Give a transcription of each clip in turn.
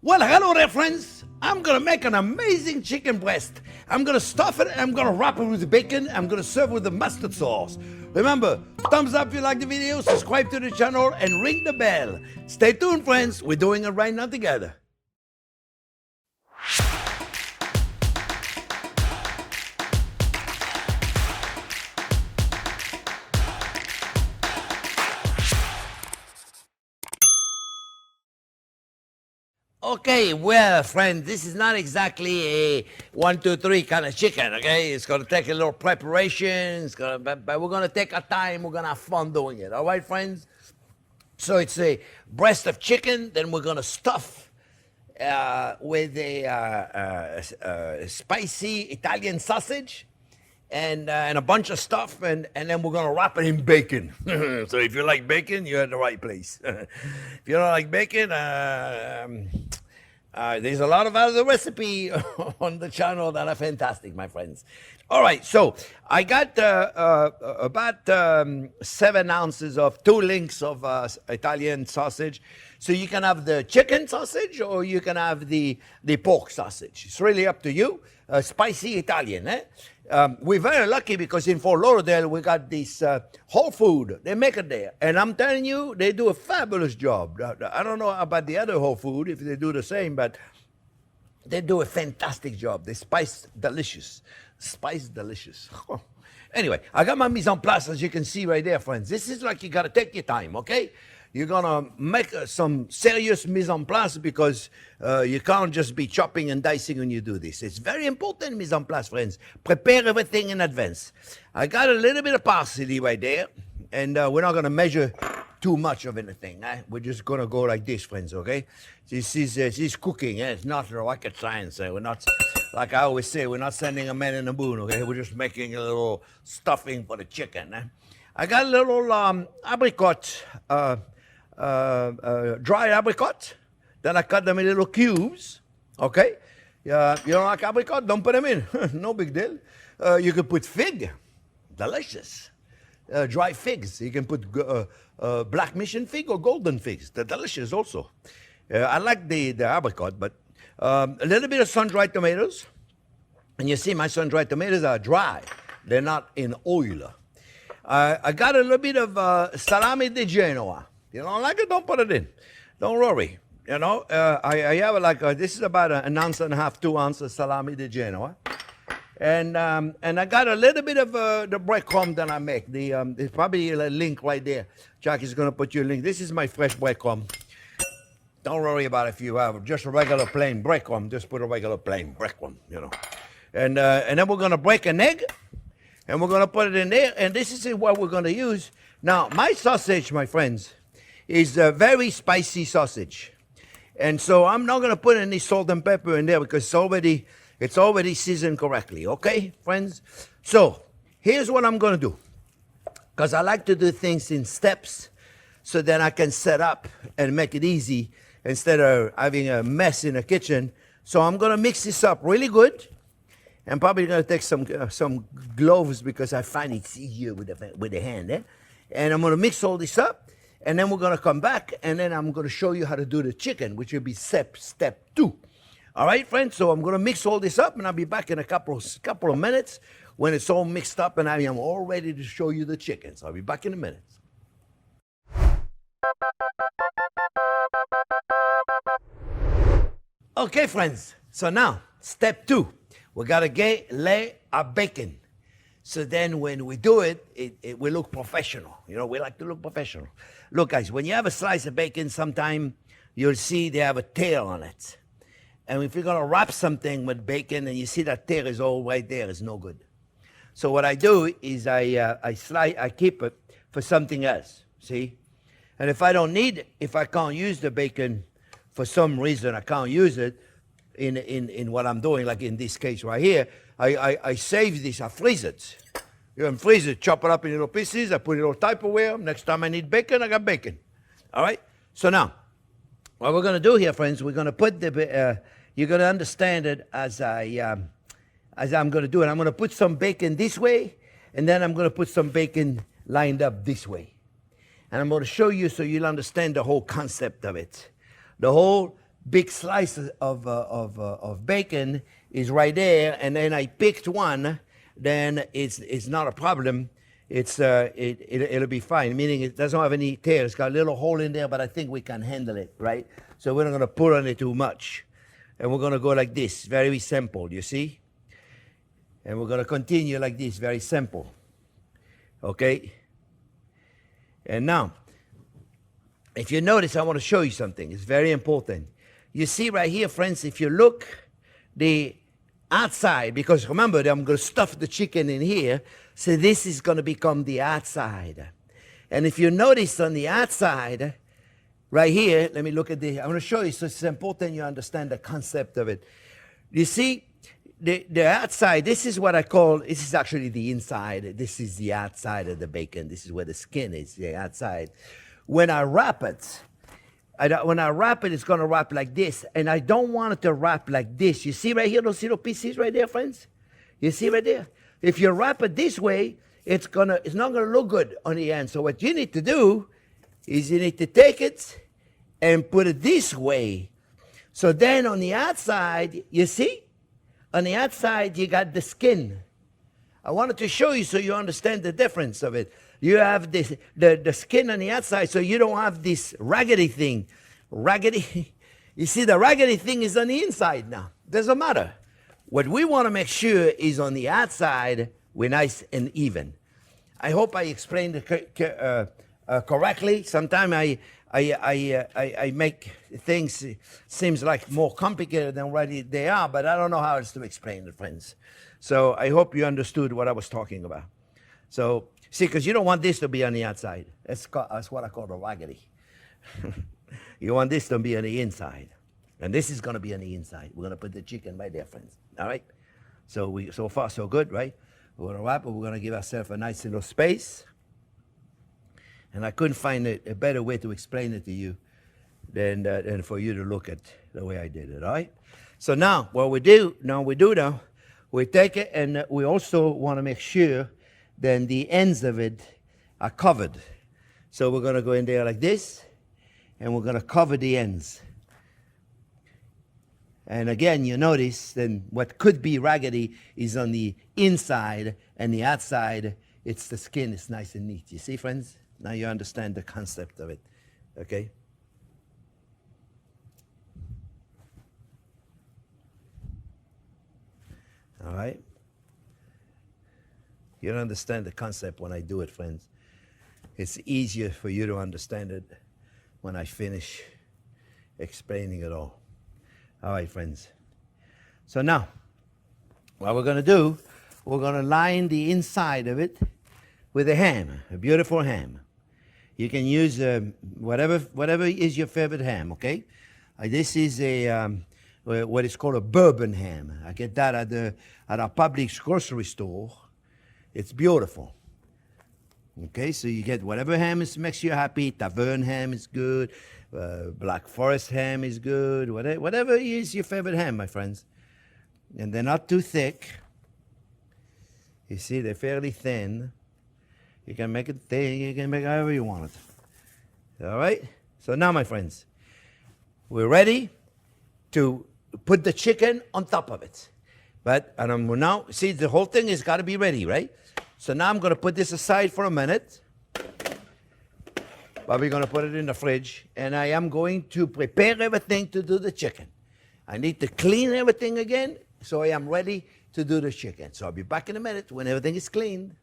Well, hello there, friends. I'm gonna make an amazing chicken breast. I'm gonna stuff it and I'm gonna wrap it with bacon. I'm gonna serve with the mustard sauce. Remember, thumbs up if you like the video, subscribe to the channel, and ring the bell. Stay tuned, friends. We're doing it right now together. Okay, well, friend, this is not exactly a 1, 2, 3 kind of chicken, okay? It's gonna take a little preparation, but we're gonna take our time, we're gonna have fun doing it, all right, friends? So it's a breast of chicken, then we're gonna stuff with a spicy Italian sausage and a bunch of stuff, and then we're gonna wrap it in bacon. So if you like bacon, you're at the right place. If you don't like bacon, there's a lot of other recipe on the channel that are fantastic, my friends. All right, so I got about 7 ounces of 2 links of Italian sausage. So you can have the chicken sausage or you can have the pork sausage. It's really up to you. Spicy Italian, eh? We're very lucky because in Fort Lauderdale, we got this Whole Food. They make it there. And I'm telling you, they do a fabulous job. I don't know about the other Whole Food, if they do the same, but they do a fantastic job. They spice delicious. Spice delicious. Anyway, I got my mise en place, as you can see right there, friends. This is like you got to take your time, okay? You're going to make some serious mise en place because you can't just be chopping and dicing when you do this. It's very important, mise en place, friends. Prepare everything in advance. I got a little bit of parsley right there, and we're not going to measure too much of anything. Eh? We're just going to go like this, friends, okay? This is cooking. Eh? It's not rocket science. Eh? We're not, like I always say, we're not sending a man in the moon, okay? We're just making a little stuffing for the chicken. Eh? I got a little apricot, dried apricot. Then I cut them in little cubes, okay? You don't like apricot? Don't put them in. No big deal. You can put fig. Delicious. Dry figs. You can put black mission fig or golden figs. They're delicious also. I like the apricot, but a little bit of sun-dried tomatoes. And you see my sun-dried tomatoes are dry. They're not in oil. I got a little bit of salami di Genoa. You don't like it? Don't put it in. Don't worry. You know, I have like, this is about 1.5 ounces, 2 ounces salami di Genoa. And I got a little bit of the breadcrumb that I make. There's probably a link right there. Jackie's going to put you a link. This is my fresh breadcrumb. Don't worry about if you have just a regular plain breadcrumb. Just put a regular plain breadcrumb, you know. And then we're going to break an egg. And we're going to put it in there. And this is what we're going to use. Now, my sausage, my friends, is a very spicy sausage. And so I'm not going to put any salt and pepper in there because it's already seasoned correctly. Okay, friends? So here's what I'm going to do. Because I like to do things in steps so then I can set up and make it easy instead of having a mess in the kitchen. So I'm going to mix this up really good. I'm probably going to take some gloves because I find it's easier with the hand. Eh? And I'm going to mix all this up. And then we're going to come back. And then I'm going to show you how to do the chicken, which will be step 2. All right, friends? So I'm going to mix all this up. And I'll be back in a couple of minutes when it's all mixed up. And I am all ready to show you the chicken. So I'll be back in a minute. Okay, friends. So now, step 2. We got to lay our bacon. So then when we do it, it will look professional. You know, we like to look professional. Look, guys, when you have a slice of bacon, sometime you'll see they have a tail on it. And if you're going to wrap something with bacon and you see that tail is all right there, it's no good. So what I do is I keep it for something else, see? And if I don't need it, if I can't use the bacon for some reason, I can't use it, in what I'm doing, like in this case right here, I save this, I freeze it. You can freeze it, chop it up in little pieces, I put it in a little Tupperware. Next time I need bacon, I got bacon. All right? So now, what we're going to do here, friends, we're going to put you're going to understand it as I'm going to do it. I'm going to put some bacon this way, and then I'm going to put some bacon lined up this way. And I'm going to show you so you'll understand the whole concept of it. The whole big slice of bacon is right there, and then I picked one, then it's not a problem. It'll be fine, meaning it doesn't have any tear. It's got a little hole in there, but I think we can handle it, right? So we're not going to put on it too much. And we're going to go like this, very simple, you see? And we're going to continue like this, very simple. Okay? And now, if you notice, I want to show you something. It's very important. You see right here, friends, if you look the outside, because remember, I'm going to stuff the chicken in here, so this is going to become the outside. And if you notice on the outside, right here, let me look at the, I'm going to show you, so it's important you understand the concept of it. You see, the outside, this is what I call, this is actually the inside. This is the outside of the bacon. This is where the skin is, the outside. When I wrap it, it's going to wrap like this. And I don't want it to wrap like this. You see right here, those little pieces right there, friends? You see right there? If you wrap it this way, it's not going to look good on the end. So what you need to do is you need to take it and put it this way. So then on the outside, you see? On the outside, you got the skin. I wanted to show you so you understand the difference of it. You have this, the skin on the outside, so you don't have this raggedy thing. Raggedy, you see, the raggedy thing is on the inside now. Doesn't matter. What we want to make sure is on the outside, we're nice and even. I hope I explained it correctly. Sometimes I make things seems like more complicated than what they are, but I don't know how else to explain it, friends. So I hope you understood what I was talking about. So, see, because you don't want this to be on the outside. That's what I call the raggedy. You want this to be on the inside. And this is going to be on the inside. We're going to put the chicken right there, friends. All right? So far, so good, right? We're going to wrap it. We're going to give ourselves a nice little space. And I couldn't find a better way to explain it to you than for you to look at the way I did it, all right? So now, what we do, we take it, and we also want to make sure then the ends of it are covered. So we're going to go in there like this, and we're going to cover the ends. And again, you notice then what could be raggedy is on the inside, and the outside, it's the skin. It's nice and neat. You see, friends? Now you understand the concept of it, okay? All right? You don't understand the concept when I do it, friends. It's easier for you to understand it when I finish explaining it all. All right, friends. So now, what we're going to do, we're going to line the inside of it with a ham, a beautiful ham. You can use whatever is your favorite ham, okay? This is what is called a bourbon ham. I get that at our Publix grocery store. It's beautiful. Okay, so you get whatever ham makes you happy. Tavern ham is good. Black Forest ham is good. Whatever is your favorite ham, my friends. And they're not too thick. You see, they're fairly thin. You can make it thin. You can make it however you want it. All right? So now, my friends, we're ready to put the chicken on top of it. And I'm now, see, the whole thing has got to be ready, right? So now I'm going to put this aside for a minute. But we're going to put it in the fridge. And I am going to prepare everything to do the chicken. I need to clean everything again, so I am ready to do the chicken. So I'll be back in a minute when everything is cleaned.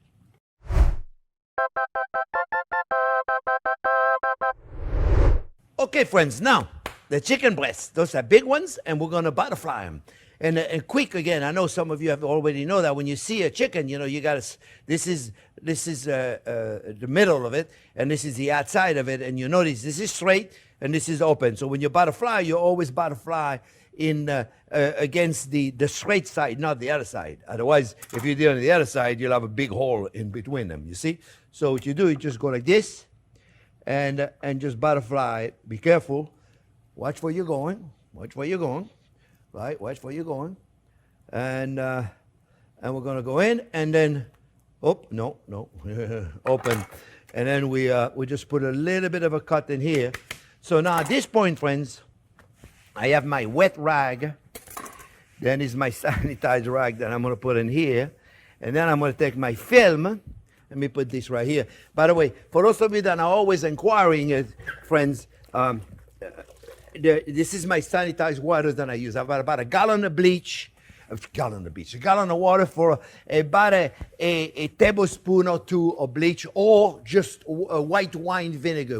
Okay, friends, now, the chicken breasts, those are big ones, and we're going to butterfly them. And quick again, I know some of you have already know that when you see a chicken, you know, you got to, this is the middle of it, and this is the outside of it, and you notice this is straight, and this is open. So when you butterfly, you always butterfly in against the straight side, not the other side. Otherwise, if you do it on the other side, you'll have a big hole in between them, you see? So what you do, you just go like this, and just butterfly. Be careful. Watch where you're going. Watch where you're going. Right? Watch where you're going. And we're going to go in, and then, oh, no, open. And then we just put a little bit of a cut in here. So now at this point, friends, I have my wet rag. Then is my sanitized rag that I'm going to put in here. And then I'm going to take my film. Let me put this right here. By the way, for those of you that are always inquiring, friends, this is my sanitized water that I use. I've got about a gallon of bleach. A gallon of water for about a tablespoon or two of bleach, or just white vinegar,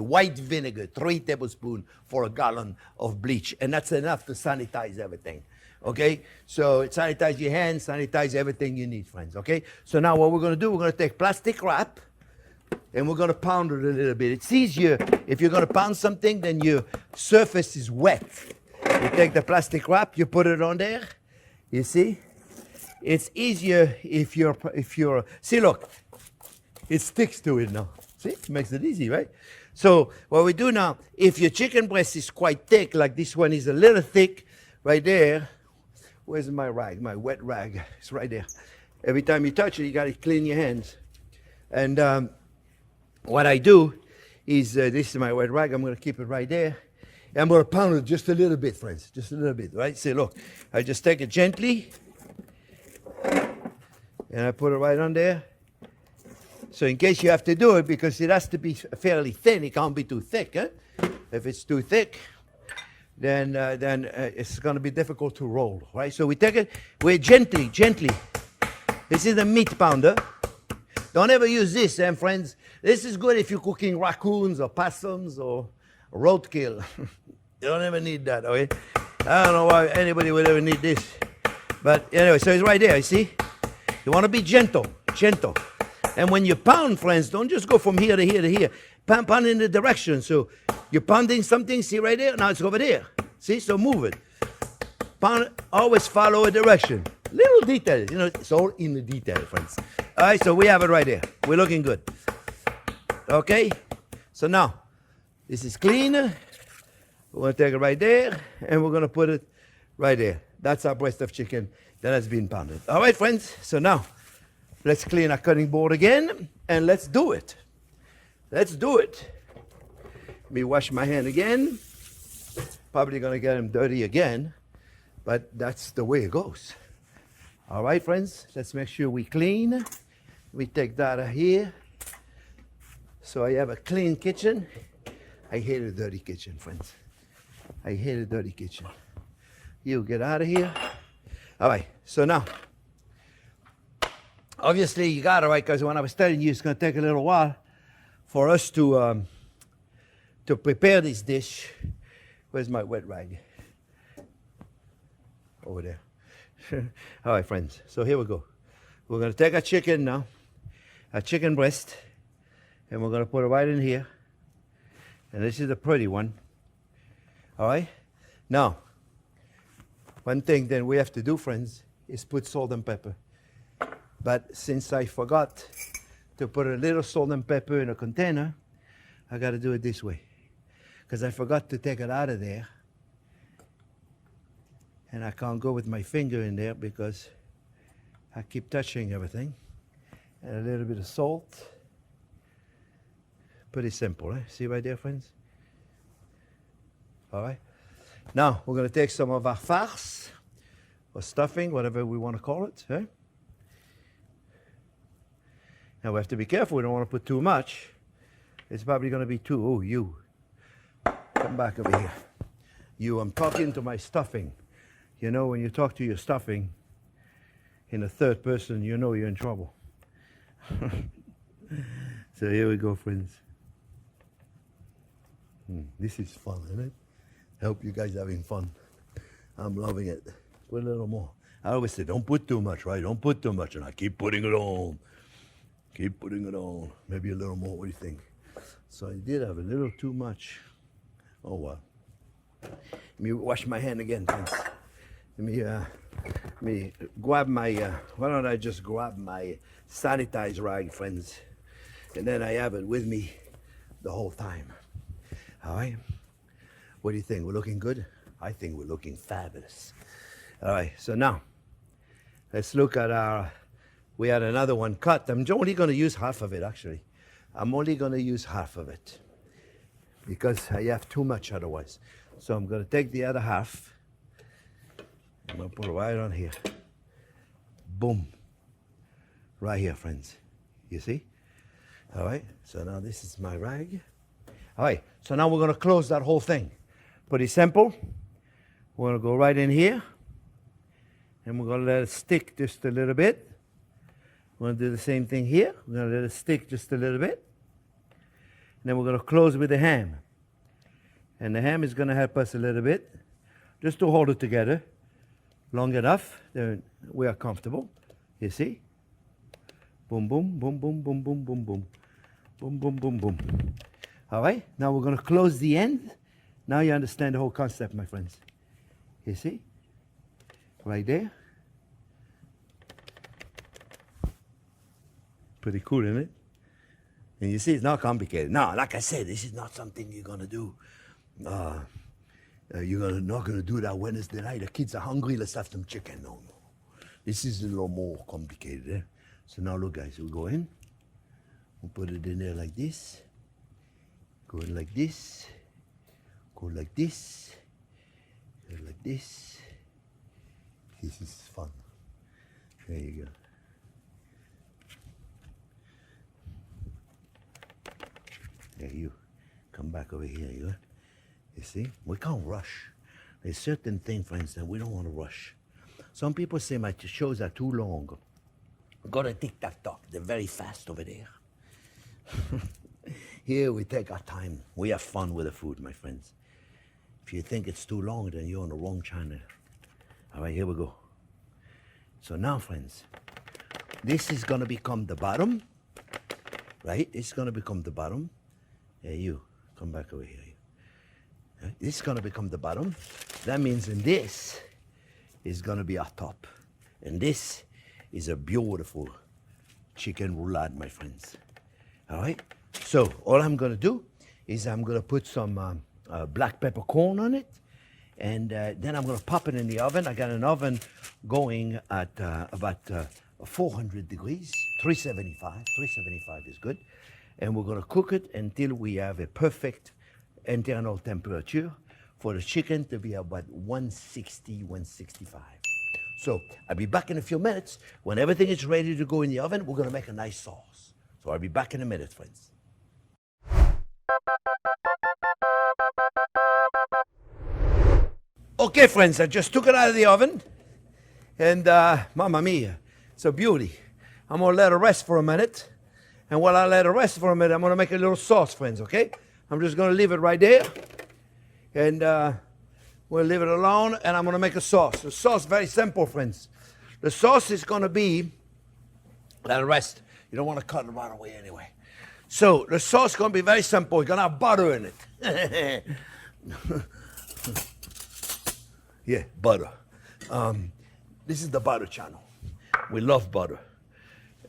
3 tablespoons for a gallon of bleach. And that's enough to sanitize everything. Okay? So sanitize your hands, sanitize everything you need, friends. Okay? So now what we're going to do, we're going to take plastic wrap, and we're going to pound it a little bit. It's easier if you're going to pound something, then your surface is wet. You take the plastic wrap, you put it on there. You see? It's easier if you're, see, look, it sticks to it now. See? It makes it easy, right? So what we do now, if your chicken breast is quite thick, like this one is a little thick, right there, where's my rag? My wet rag. It's right there. Every time you touch it, you got to clean your hands. And what I do is, this is my wet rag. I'm going to keep it right there. I'm going to pound it just a little bit, friends. Just a little bit, right? See, look. I just take it gently. And I put it right on there. So in case you have to do it, because it has to be fairly thin. It can't be too thick. Eh? If it's too thick, then it's going to be difficult to roll, right? So we take it, we're gently. This is the meat pounder. Don't ever use this, friends. This is good if you're cooking raccoons or possums or roadkill. You don't ever need that, okay? I don't know why anybody would ever need this. But anyway, so it's right there, you see? You want to be gentle. And when you pound, friends, don't just go from here to here to here. Pound in the direction. So you're pounding something, see right there? Now it's over there. See? So move it. Pound, always follow a direction. Little details, it's all in the detail, friends. All right, so we have it right there. We're looking good. Okay? So now, this is clean. We're going to take it right there, and we're going to put it right there. That's our breast of chicken that has been pounded. All right, friends? So now, let's clean our cutting board again, and let's do it. Let me wash my hand again. Probably going to get them dirty again, but that's the way it goes. All right, friends? Let's make sure we clean. We take that out of here. So I have a clean kitchen. I hate a dirty kitchen, friends. I hate a dirty kitchen. You get out of here. All right, so now, obviously you got it, right? Because when I was telling you it's going to take a little while for us to prepare this dish. Where's my wet rag? Over there. All right, friends, so here we go. We're going to take our chicken now, our chicken breast, and we're going to put it right in here. And this is a pretty one. All right? Now, one thing then we have to do, friends, is put salt and pepper. But since I forgot to put a little salt and pepper in a container, I got to do it this way. Because I forgot to take it out of there. And I can't go with my finger in there because I keep touching everything. And a little bit of salt. Pretty simple, eh? See right there, friends? All right. Now, we're going to take some of our farce, or stuffing, whatever we want to call it. Eh? Now, we have to be careful. We don't want to put too much. It's probably going to be too... Oh, you. Come back over here. You, I'm talking to my stuffing. You know, when you talk to your stuffing in the third person, you know you're in trouble. So here we go, friends. This is fun, isn't it? I hope you guys are having fun. I'm loving it. Put a little more. I always say, don't put too much, right? Don't put too much. And I keep putting it on. Keep putting it on. Maybe a little more. What do you think? So I did have a little too much. Oh, well. Let me wash my hand again, friends. Let me grab my, why don't I just grab my sanitized rag, friends? And then I have it with me the whole time. All right? What do you think? We're looking good? I think we're looking fabulous. All right, so now, let's look at our, we had another one cut. I'm only going to use half of it, actually. I'm only going to use half of it because I have too much otherwise. So I'm going to take the other half. I'm going to put it right on here. Boom. Right here, friends. You see? All right. So now this is my rag. All right. So now we're going to close that whole thing. Pretty simple. We're going to go right in here. And we're going to let it stick just a little bit. We're going to do the same thing here. We're going to let it stick just a little bit. And then we're going to close with the ham. And the ham is going to help us a little bit. Just to hold it together. Long enough. Then we are comfortable. You see? Boom, boom, boom, boom, boom, boom, boom, boom. Boom, boom, boom, boom. All right? Now we're going to close the end. Now you understand the whole concept, my friends. You see? Right there. Pretty cool, isn't it? And you see, it's not complicated. Now, like I said, this is not something you're going to do. You're not going to do that Wednesday night. The kids are hungry. Let's have some chicken. No, no. This is a little more complicated. Eh? So now look, guys. We'll go in. We'll put it in there like this. Go in like this. Go like this. Go like this. This is fun. There you go. There you come back over here. You see, we can't rush. There's certain things, friends, that we don't want to rush. Some people say my shows are too long. Gotta tick-tock-tock. They're very fast over there. Here we take our time. We have fun with the food, my friends. If you think it's too long, then you're on the wrong channel. All right, here we go. So now, friends, this is gonna become the bottom, right? It's gonna become the bottom. Yeah, you come back over here. This is gonna become the bottom. That means in this is gonna be our top. And this is a beautiful chicken roulade, my friends. All right? So all I'm gonna do is I'm gonna put some black peppercorn on it. And then I'm gonna pop it in the oven. I got an oven going at about 400 degrees, 375. 375 is good. And we're gonna cook it until we have a perfect internal temperature for the chicken to be about 160, 165. So I'll be back in a few minutes. When everything is ready to go in the oven, we're gonna make a nice sauce. So I'll be back in a minute, friends. Okay, friends, I just took it out of the oven. And mamma mia, it's a beauty. I'm gonna let it rest for a minute. And while I let it rest for a minute, I'm gonna make a little sauce, friends, okay? I'm just gonna leave it right there. And we'll leave it alone, and I'm gonna make a sauce. The sauce, very simple, friends. The sauce is gonna be, let it rest. You don't wanna cut it right away anyway. So the sauce is gonna be very simple. It's gonna have butter in it. Yeah, butter. This is the butter channel. We love butter.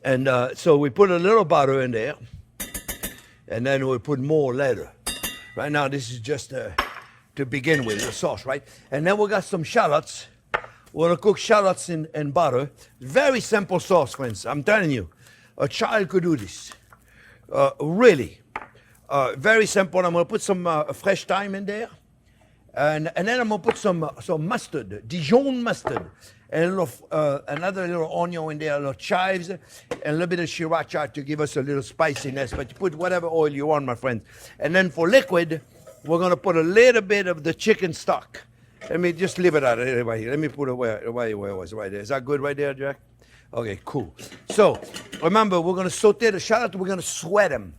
And so we put a little butter in there, and then we put more later. Right now, this is just to begin with, the sauce, right? And then we got some shallots. We're gonna cook shallots in butter. Very simple sauce, friends. I'm telling you, a child could do this. Really, very simple. I'm gonna put some fresh thyme in there. And then I'm gonna put some mustard, Dijon mustard, and another little onion in there, a little chives, and a little bit of sriracha to give us a little spiciness. But you put whatever oil you want, my friends. And then for liquid, we're gonna put a little bit of the chicken stock. Let me just leave it out right here. Let me put it where it was, right there. Is that good right there, Jack? Okay, cool. So remember, we're gonna saute the shallot. We're gonna sweat them.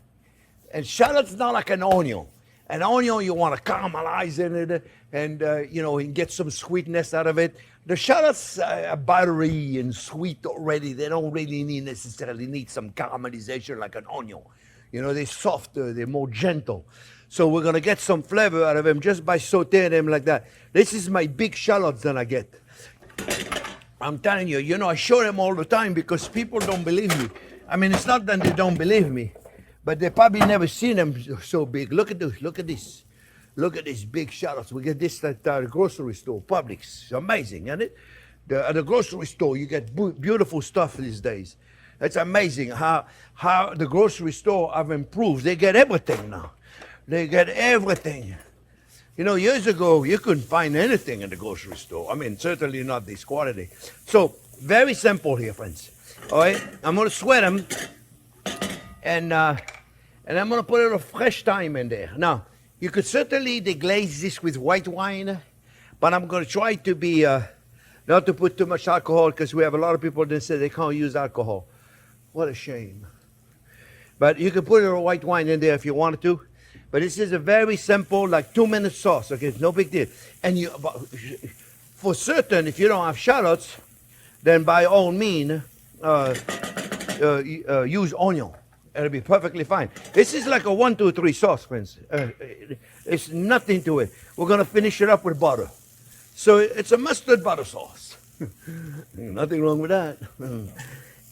And shallot's not like an onion. An onion, you want to caramelize in it and, and get some sweetness out of it. The shallots are buttery and sweet already. They don't really necessarily need some caramelization like an onion. They're softer, they're more gentle. So we're going to get some flavor out of them just by sauteing them like that. This is my big shallots that I get. I'm telling you, I show them all the time because people don't believe me. I mean, it's not that they don't believe me. But they probably never seen them so big. Look at this. Look at this. Look at these big shallots. We get this at the grocery store, Publix. It's amazing, isn't it? At the grocery store, you get beautiful stuff these days. It's amazing how the grocery store have improved. They get everything now. They get everything. You know, years ago, you couldn't find anything in the grocery store. I mean, certainly not this quality. So, very simple here, friends. All right, I'm going to sweat them, and I'm going to put a little fresh thyme in there. Now, you could certainly deglaze this with white wine, but I'm going to try to be, not to put too much alcohol, because we have a lot of people that say they can't use alcohol. What a shame. But you can put a little white wine in there if you wanted to. But this is a very simple, like 2-minute sauce. Okay, it's no big deal. And you, for certain, if you don't have shallots, then by all means, use onion. It'll be perfectly fine. This is like a 1, 2, 3 sauce, friends. It's nothing to it. We're going to finish it up with butter. So it's a mustard butter sauce. Nothing wrong with that.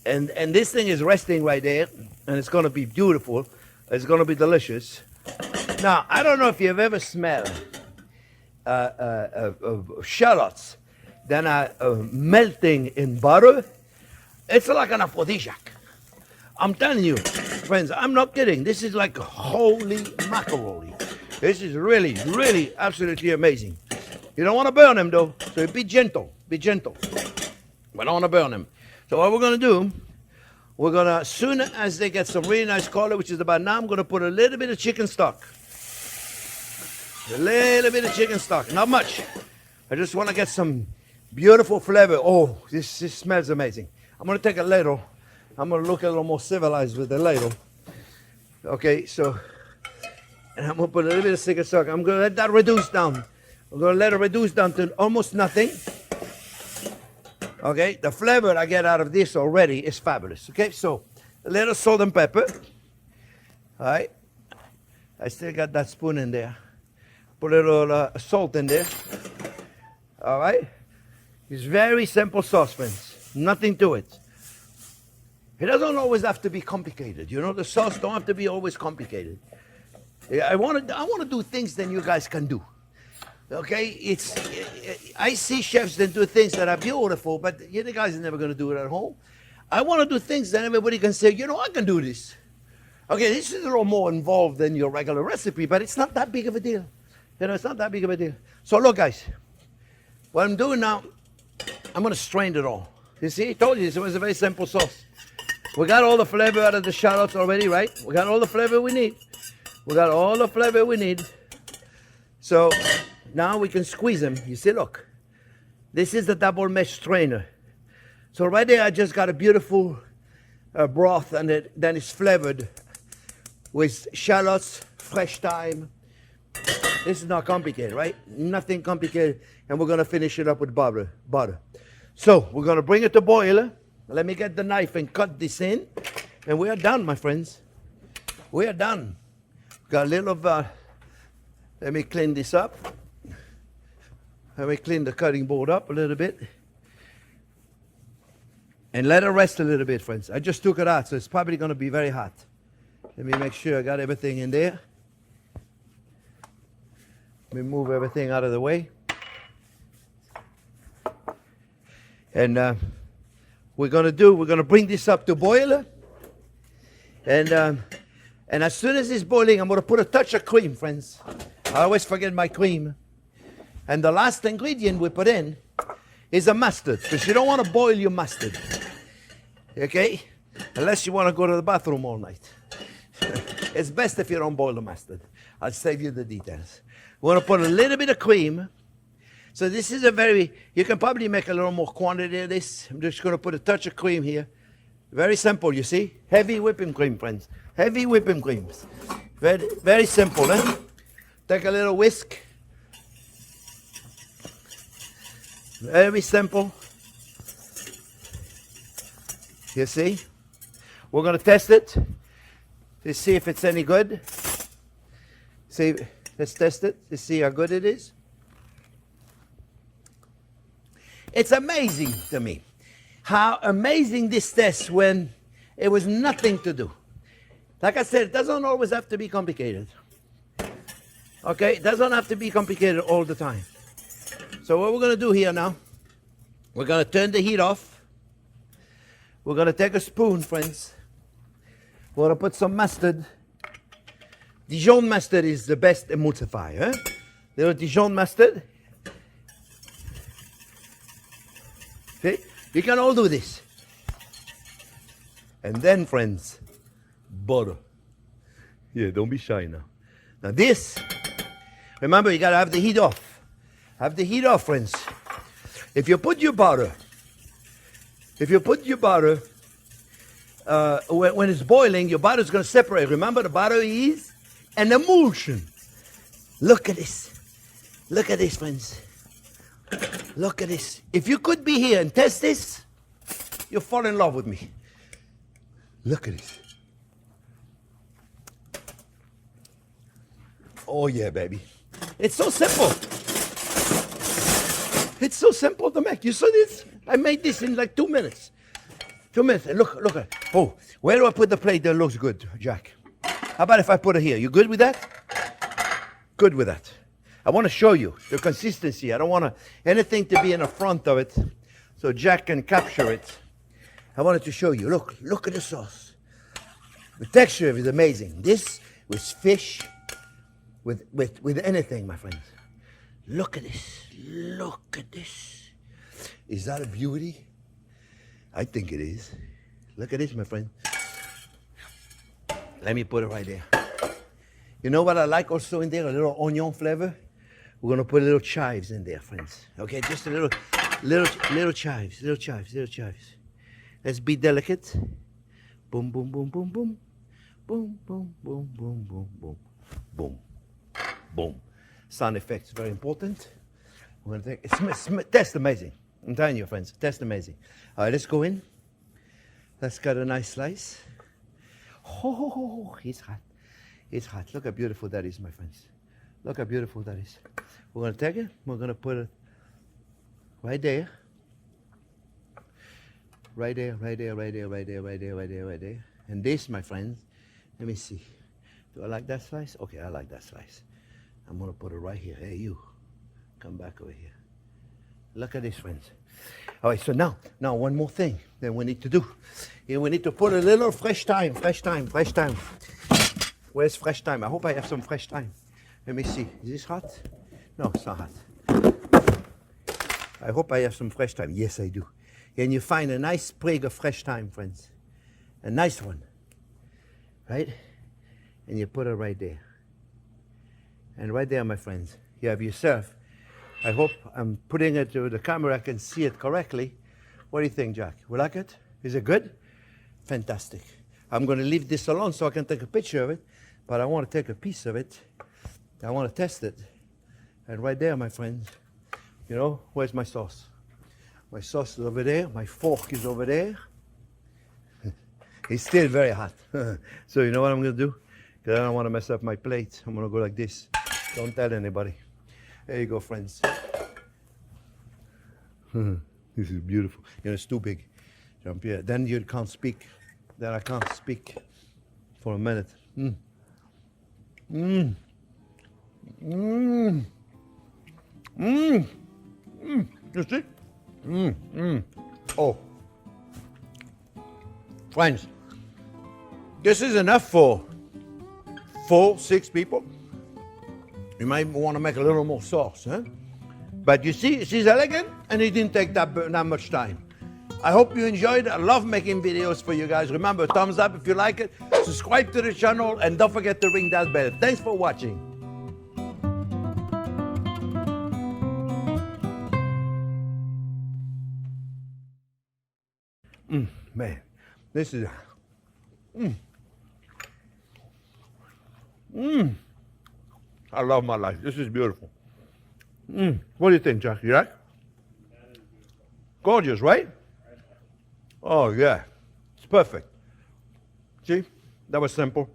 And this thing is resting right there, and it's going to be beautiful. It's going to be delicious. Now, I don't know if you've ever smelled shallots that are melting in butter. It's like an aphrodisiac. I'm telling you, friends, I'm not kidding. This is like holy macaroni. This is really, really absolutely amazing. You don't want to burn them, though, so be gentle. Be gentle. We don't want to burn them. So what we're going to do, we're going to, as soon as they get some really nice color, which is about now, I'm going to put a little bit of chicken stock. A little bit of chicken stock. Not much. I just want to get some beautiful flavor. Oh, this smells amazing. I'm going to take a ladle. I'm going to look a little more civilized with the ladle. Okay, so, and I'm going to put a little bit of chicken stock. I'm going to let that reduce down. I'm going to let it reduce down to almost nothing. Okay, the flavor I get out of this already is fabulous. Okay, so a little salt and pepper. All right, I still got that spoon in there. Put a little salt in there. All right, it's very simple sauce, friends. Nothing to it. It doesn't always have to be complicated. You know, the sauce don't have to be always complicated. I want to do things that you guys can do. Okay, I see chefs that do things that are beautiful, but you guys are never going to do it at home. I want to do things that everybody can say, you know, I can do this. Okay, this is a little more involved than your regular recipe, but it's not that big of a deal. You know, it's not that big of a deal. So look, guys, what I'm doing now, I'm going to strain it all. You see, I told you, it was a very simple sauce. We got all the flavor out of the shallots already, right? We got all the flavor we need. We got all the flavor we need. So now we can squeeze them. You see, look. This is the double mesh strainer. So right there, I just got a beautiful broth, and then it's flavored with shallots, fresh thyme. This is not complicated, right? Nothing complicated. And we're going to finish it up with butter. So we're going to bring it to boil. Let me get the knife and cut this in. And we are done, my friends. We are done. Got a little of, let me clean this up. Let me clean the cutting board up a little bit. And let it rest a little bit, friends. I just took it out, so it's probably going to be very hot. Let me make sure I got everything in there. Let me move everything out of the way. And we're going to bring this up to boil. And as soon as it's boiling, I'm going to put a touch of cream, friends. I always forget my cream. And the last ingredient we put in is a mustard, because you don't want to boil your mustard. Okay? Unless you want to go to the bathroom all night. It's best if you don't boil the mustard. I'll save you the details. We're going to put a little bit of cream. So this is you can probably make a little more quantity of this. I'm just going to put a touch of cream here. Very simple, you see? Heavy whipping cream, friends. Heavy whipping cream. Very, very simple, eh? Take a little whisk. Very simple. You see? We're going to test it to see if it's any good. See, let's test it to see how good it is. It's amazing to me how amazing this tastes when it was nothing to do. Like I said, it doesn't always have to be complicated. Okay, it doesn't have to be complicated all the time. So what we're going to do here now, we're going to turn the heat off. We're going to take a spoon, friends. We're going to put some mustard. Dijon mustard is the best emulsifier. Little Dijon mustard. See? You can all do this. And then, friends, butter. Yeah, don't be shy now. Now this, remember, you got to have the heat off. Have the heat off, friends. If you put your butter, when it's boiling, your butter is going to separate. Remember, the butter is an emulsion. Look at this. Look at this, friends. Look at this. If you could be here and test this, you'll fall in love with me. Look at this. Oh, yeah, baby. It's so simple. It's so simple to make. You saw this? I made this in like 2 minutes. 2 minutes. And look at it. Oh, where do I put the plate that looks good, Jack? How about if I put it here? You good with that? Good with that. I want to show you the consistency. I don't want anything to be in the front of it so Jack can capture it. I wanted to show you. Look at the sauce. The texture is amazing. This was fish with anything, my friends. Look at this. Look at this. Is that a beauty? I think it is. Look at this, my friend. Let me put it right there. You know what I like also in there? A little onion flavor. We're gonna put little chives in there, friends. Okay, just a little chives, little chives. Let's be delicate. Boom, boom, boom, boom, boom. Boom, boom, boom, boom, boom, boom. Boom, boom. Sound effects, very important. We're gonna take, it tastes amazing. I'm telling you, friends, it tastes amazing. All right, let's go in. Let's cut a nice slice. Oh, it's hot. It's hot. Look how beautiful that is, my friends. Look how beautiful that is. We're going to take it. We're going to put it right there. Right there, right there, right there, right there, right there, right there, right there. And this, my friends, let me see. Do I like that slice? Okay, I like that slice. I'm going to put it right here. Hey, you. Come back over here. Look at this, friends. All right, so now one more thing that we need to do. Here we need to put a little fresh thyme. Where's fresh thyme? I hope I have some fresh thyme. Let me see. Is this hot? No, it's not hot. I hope I have some fresh thyme. Yes, I do. And you find a nice sprig of fresh thyme, friends. A nice one. Right? And you put it right there. And right there, my friends, you have yourself. I hope I'm putting it to the camera. I can see it correctly. What do you think, Jack? You like it? Is it good? Fantastic. I'm going to leave this alone so I can take a picture of it. But I want to take a piece of it. I want to test it. And right there, my friends, you know, where's my sauce? My sauce is over there. My fork is over there. It's still very hot. So you know what I'm going to do? Because I don't want to mess up my plate. I'm going to go like this. Don't tell anybody. There you go, friends. This is beautiful. You know, it's too big, Jean-Pierre. Then you can't speak. Then I can't speak for a minute. You see? Oh. Friends, this is enough for 4-6 people. You might want to make a little more sauce, huh? But you see, she's elegant and it didn't take that much time. I hope you enjoyed. I love making videos for you guys. Remember, thumbs up if you like it. Subscribe to the channel and don't forget to ring that bell. Thanks for watching. Man, this is... I love my life. This is beautiful. What do you think, Jack? You like? Gorgeous, right? Oh, yeah. It's perfect. See? That was simple.